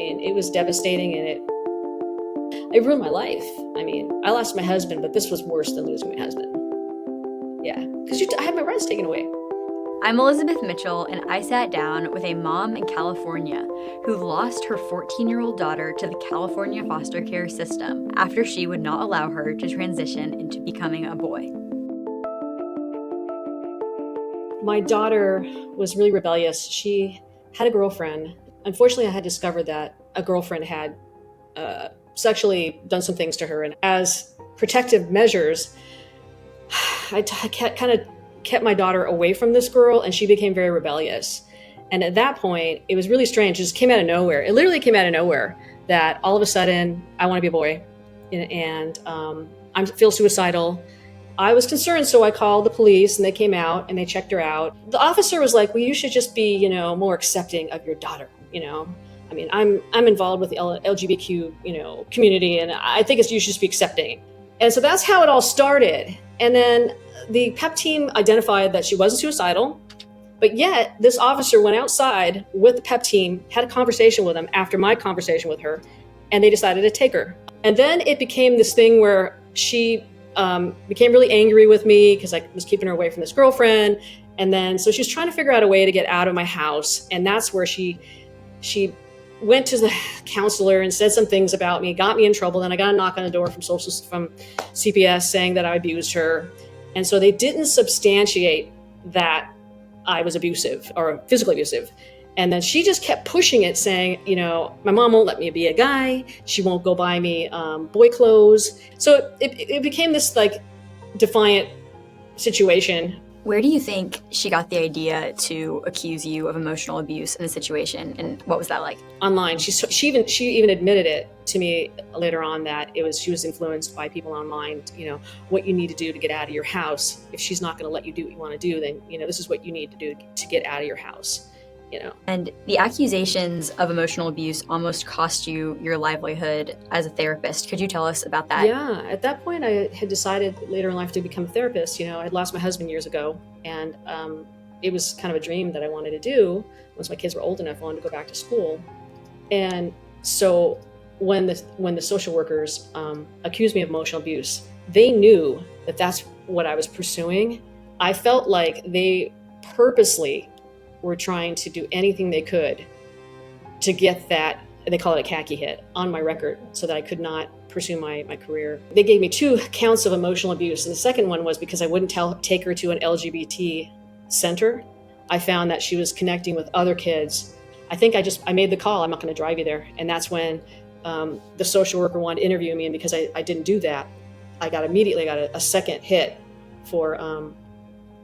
mean, it was devastating, and it ruined my life. I mean, I lost my husband, but this was worse than losing my husband. Yeah, because I had my rights taken away. I'm Elizabeth Mitchell, and I sat down with a mom in California who lost her 14-year-old daughter to the California foster care system after she would not allow her to transition into becoming a boy. My daughter was really rebellious. She had a girlfriend. Unfortunately, I had discovered that a girlfriend had sexually done some things to her. And as protective measures, I kind of kept my daughter away from this girl, and she became very rebellious. And at that point, it was really strange. It just came out of nowhere. It literally came out of nowhere that all of a sudden, I want to be a boy, and I feel suicidal. I was concerned, so I called the police, and they came out and they checked her out. The officer was like, "Well, you should just be, more accepting of your daughter. I mean, I'm involved with the LGBTQ, community, and I think you should just be accepting." And so that's how it all started. And then the PEP team identified that she wasn't suicidal, but yet this officer went outside with the PEP team, had a conversation with them after my conversation with her, and they decided to take her. And then it became this thing where she became really angry with me because I was keeping her away from this girlfriend. And then, so she was trying to figure out a way to get out of my house. And that's where she went to the counselor and said some things about me, got me in trouble. Then I got a knock on the door from CPS saying that I abused her. And so they didn't substantiate that I was abusive or physically abusive. And then she just kept pushing it, saying, my mom won't let me be a guy. She won't go buy me boy clothes. So it became this defiant situation. Where do you think she got the idea to accuse you of emotional abuse in the situation, and what was that like? Online. She even admitted it to me later on that she was influenced by people online. What you need to do to get out of your house. If she's not going to let you do what you want to do, then this is what you need to do to get out of your house. And the accusations of emotional abuse almost cost you your livelihood as a therapist. Could you tell us about that? Yeah, at that point, I had decided later in life to become a therapist. I'd lost my husband years ago, and it was kind of a dream that I wanted to do. Once my kids were old enough, I wanted to go back to school. And so when the social workers accused me of emotional abuse, they knew that that's what I was pursuing. I felt like they purposely were trying to do anything they could to get that, they call it a khaki hit, on my record so that I could not pursue my career. They gave me 2 counts of emotional abuse. And the second one was because I wouldn't take her to an LGBT center. I found that she was connecting with other kids. I think I made the call, I'm not going to drive you there. And that's when the social worker wanted to interview me. And because I didn't do that, I got a second hit for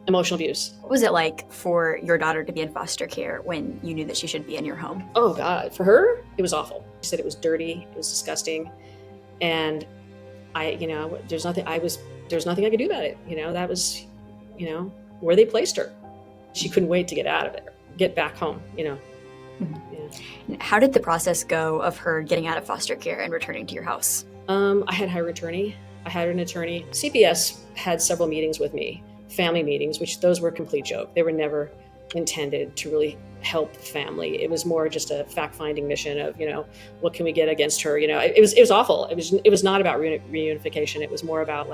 emotional abuse. What was it like for your daughter to be in foster care when you knew that she should be in your home? Oh God, for her, it was awful. She said it was dirty, it was disgusting. And there's nothing I could do about it. That was, where they placed her. She couldn't wait to get out of it, get back home, Mm-hmm. Yeah. How did the process go of her getting out of foster care and returning to your house? I had hired an attorney. CPS had several meetings with me. Family meetings, which those were a complete joke. They were never intended to really help the family. It was more just a fact-finding mission of, what can we get against her? It was awful. It was not about reunification. It was more about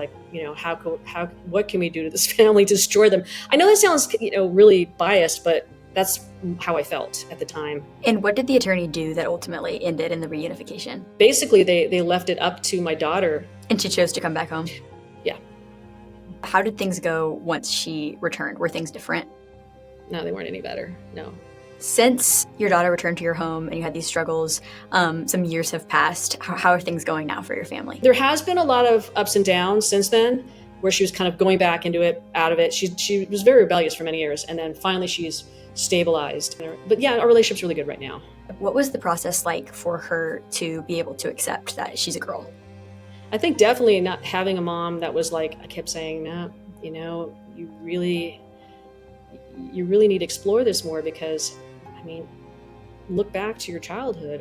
what can we do to this family to destroy them? I know that sounds, really biased, but that's how I felt at the time. And what did the attorney do that ultimately ended in the reunification? Basically, they left it up to my daughter. And she chose to come back home? Yeah. How did things go once she returned? Were things different? No, they weren't any better. No. Since your daughter returned to your home and you had these struggles, some years have passed. How are things going now for your family? There has been a lot of ups and downs since then, where she was kind of going back into it, out of it. She was very rebellious for many years, and then finally she's stabilized. But yeah, our relationship's really good right now. What was the process like for her to be able to accept that she's a girl? I think definitely not having a mom that was like, I kept saying, no, you really need to explore this more, because, look back to your childhood.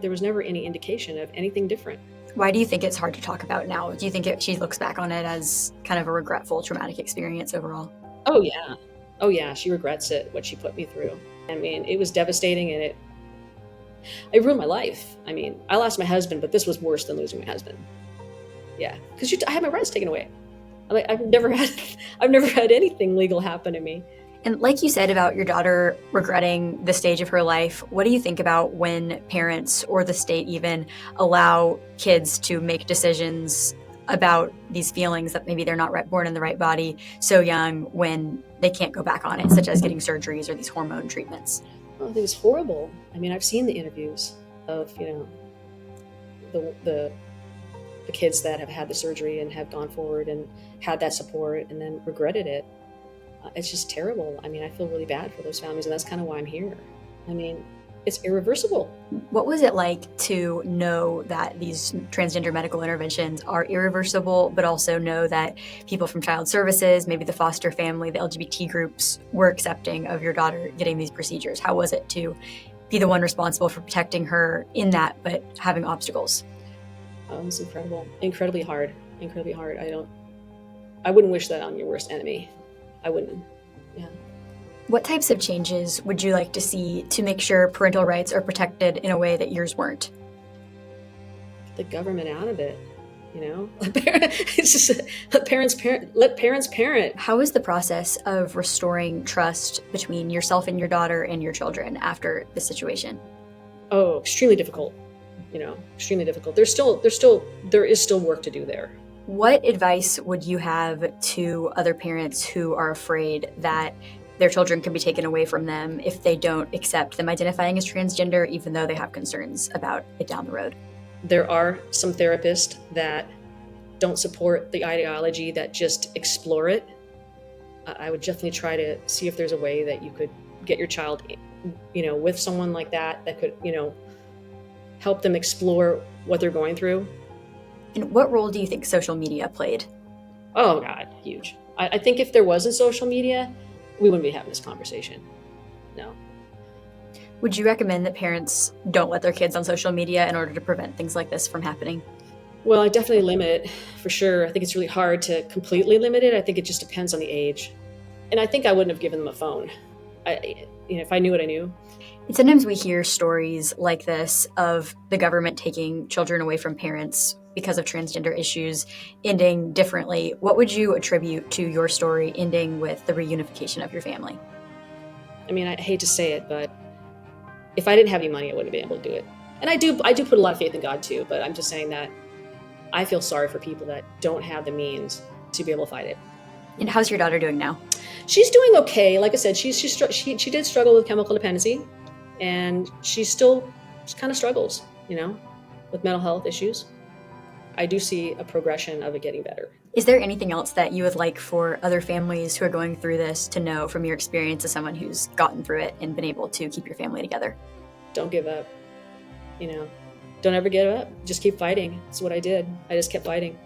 There was never any indication of anything different. Why do you think it's hard to talk about now? Do you think she looks back on it as kind of a regretful, traumatic experience overall? Oh yeah, she regrets it, what she put me through. It was devastating, and It ruined my life. I mean, I lost my husband, but this was worse than losing my husband. Yeah, because I had my rights taken away. I've never had anything legal happen to me. And like you said about your daughter regretting the stage of her life, what do you think about when parents or the state even allow kids to make decisions about these feelings that maybe they're not born in the right body so young when they can't go back on it, such as getting surgeries or these hormone treatments? Oh, I think it's horrible. I mean, I've seen the interviews of, the kids that have had the surgery and have gone forward and had that support and then regretted it. It's just terrible. I mean, I feel really bad for those families, and that's kind of why I'm here. I mean, it's irreversible. What was it like to know that these transgender medical interventions are irreversible, but also know that people from child services, maybe the foster family, the LGBT groups were accepting of your daughter getting these procedures? How was it to be the one responsible for protecting her in that, but having obstacles? It's incredibly hard. I wouldn't wish that on your worst enemy. I wouldn't. Yeah. What types of changes would you like to see to make sure parental rights are protected in a way that yours weren't? Get the government out of it. It's just let parents parent. How is the process of restoring trust between yourself and your daughter and your children after this situation? Oh, extremely difficult. Extremely difficult. There is still work to do there. What advice would you have to other parents who are afraid that their children can be taken away from them if they don't accept them identifying as transgender, even though they have concerns about it down the road? There are some therapists that don't support the ideology, that just explore it. I would definitely try to see if there's a way that you could get your child, with someone like that could, help them explore what they're going through. And what role do you think social media played? Oh God, huge. I think if there wasn't social media, we wouldn't be having this conversation. No. Would you recommend that parents don't let their kids on social media in order to prevent things like this from happening? Well, I definitely limit it, for sure. I think it's really hard to completely limit it. I think it just depends on the age. And I think I wouldn't have given them a phone. If I knew what I knew. And sometimes we hear stories like this of the government taking children away from parents because of transgender issues ending differently. What would you attribute to your story ending with the reunification of your family? I mean, I hate to say it, but if I didn't have any money, I wouldn't have been able to do it. And I do put a lot of faith in God too, but I'm just saying that I feel sorry for people that don't have the means to be able to fight it. And how's your daughter doing now? She's doing okay. Like I said, she did struggle with chemical dependency, and she kind of struggles, with mental health issues. I do see a progression of it getting better. Is there anything else that you would like for other families who are going through this to know from your experience as someone who's gotten through it and been able to keep your family together? Don't give up. Don't ever give up. Just keep fighting. That's what I did. I just kept fighting.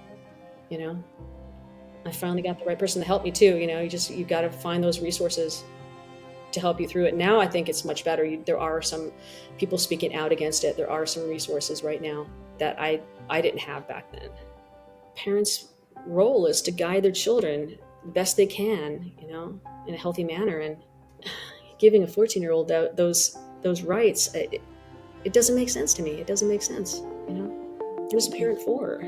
I finally got the right person to help me too. You got to find those resources to help you through it. Now I think it's much better. There are some people speaking out against it. There are some resources right now that I didn't have back then. Parents' role is to guide their children the best they can, in a healthy manner. And giving a 14-year-old those rights, it doesn't make sense to me. It doesn't make sense. What is a parent for?